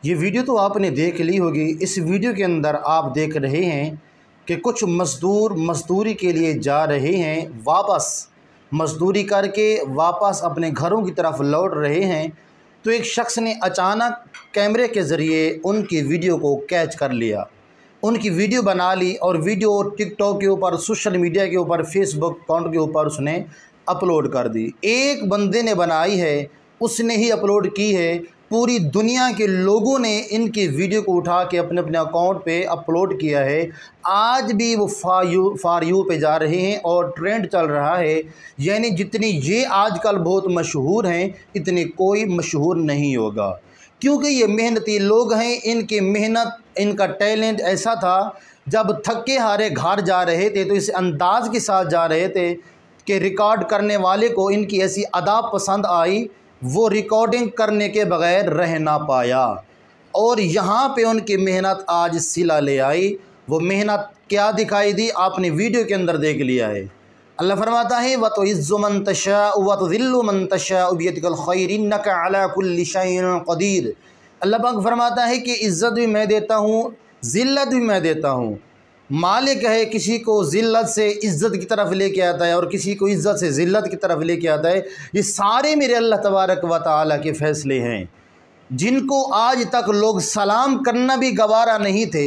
ये वीडियो तो आपने देख ली होगी। इस वीडियो के अंदर आप देख रहे हैं कि कुछ मज़दूर मज़दूरी के लिए जा रहे हैं, वापस मज़दूरी करके वापस अपने घरों की तरफ लौट रहे हैं। तो एक शख्स ने अचानक कैमरे के ज़रिए उनकी वीडियो को कैच कर लिया, उनकी वीडियो बना ली और वीडियो टिकटॉक के ऊपर, सोशल मीडिया के ऊपर, फेसबुक अकाउंट के ऊपर उसने अपलोड कर दी। एक बंदे ने बनाई है, उसने ही अपलोड की है। पूरी दुनिया के लोगों ने इनकी वीडियो को उठा के अपने अपने अकाउंट पे अपलोड किया है। आज भी वो फॉर यू पे जा रहे हैं और ट्रेंड चल रहा है। यानी जितनी ये आजकल बहुत मशहूर हैं, इतने कोई मशहूर नहीं होगा, क्योंकि ये मेहनती लोग हैं। इनकी मेहनत, इनका टैलेंट ऐसा था, जब थके हारे घर जा रहे थे तो इस अंदाज के साथ जा रहे थे कि रिकॉर्ड करने वाले को इनकी ऐसी अदा पसंद आई, वो रिकॉर्डिंग करने के बग़ैर रह ना पाया और यहाँ पे उनकी मेहनत आज सिला ले आई। वो मेहनत क्या दिखाई दी आपने वीडियो के अंदर देख लिया है। अल्लाह फरमाता है व तो इज़्ज़ु मन तशाअ व तुज़िल्लु मन तशाअ बियदिकल खैर इन्नका अला कुल्लि शैइन क़दीर। अल्लाह पाक फरमाता है कि इज़्ज़त भी मैं देता हूँ, ज़िल्लत भी मैं देता हूँ। मालिक है, किसी को ज़िल्लत से इज़्ज़त की तरफ लेके आता है और किसी को इज़्ज़त से ज़िल्लत की तरफ लेके आता है। ये सारे मेरे अल्लाह तबारक व तआला के फ़ैसले हैं, जिनको आज तक लोग सलाम करना भी गवारा नहीं थे।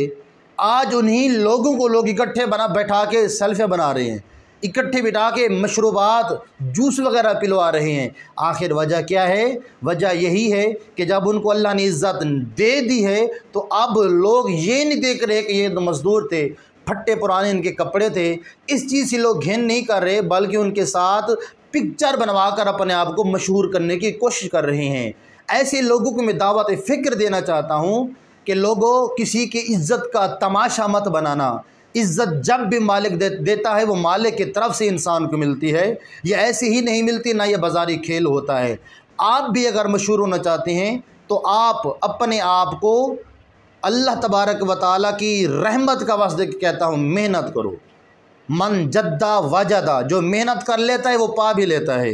आज उन्हीं लोगों को लोग इकट्ठे बैठा के सेल्फी बना रहे हैं, इकट्ठे बिठा के मशरूबात, जूस वगैरह पिलवा रहे हैं। आखिर वजह क्या है? वजह यही है कि जब उनको अल्लाह ने इज़्ज़त दे दी है तो अब लोग ये नहीं देख रहे कि ये तो मज़दूर थे, फट्टे पुराने इनके कपड़े थे। इस चीज़ से लोग घिन नहीं कर रहे, बल्कि उनके साथ पिक्चर बनवा कर अपने आप को मशहूर करने की कोशिश कर रहे हैं। ऐसे लोगों को मैं दावत फ़िक्र देना चाहता हूँ कि लोगों, किसी की इज़्ज़त का तमाशा मत बनाना। इज़्ज़त जब भी मालिक देता है वो मालिक की तरफ से इंसान को मिलती है, ये ऐसे ही नहीं मिलती, ना ये बाज़ारी खेल होता है। आप भी अगर मशहूर होना चाहते हैं तो आप अपने आप को अल्लाह तबारक व तआला की रहमत का वास्ते कहता हूँ, मेहनत करो। मन जद्दा वजदा, जो मेहनत कर लेता है वो पा भी लेता है।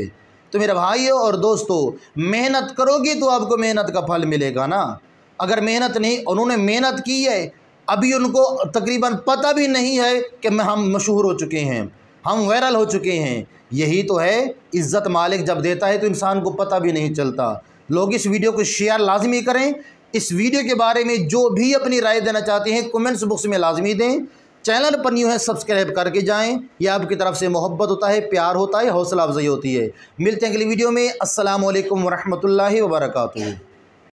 तो मेरे भाइयों और दोस्तों, मेहनत करोगे तो आपको मेहनत का फल मिलेगा ना। अगर मेहनत नहीं, उन्होंने मेहनत की है, अभी उनको तकरीबन पता भी नहीं है कि हम मशहूर हो चुके हैं, हम वायरल हो चुके हैं। यही तो है, इज़्ज़त मालिक जब देता है तो इंसान को पता भी नहीं चलता। लोग इस वीडियो को शेयर लाजमी करें। इस वीडियो के बारे में जो भी अपनी राय देना चाहते हैं कमेंट्स बॉक्स में लाजमी दें। चैनल पर न्यू है, सब्सक्राइब करके जाएं। यह आपकी तरफ से मोहब्बत होता है, प्यार होता है, हौसला अफजाई होती है। मिलते हैं अगली वीडियो में। अस्सलामु अलैकुम वरहमतुल्लाहि वबरकातुहू।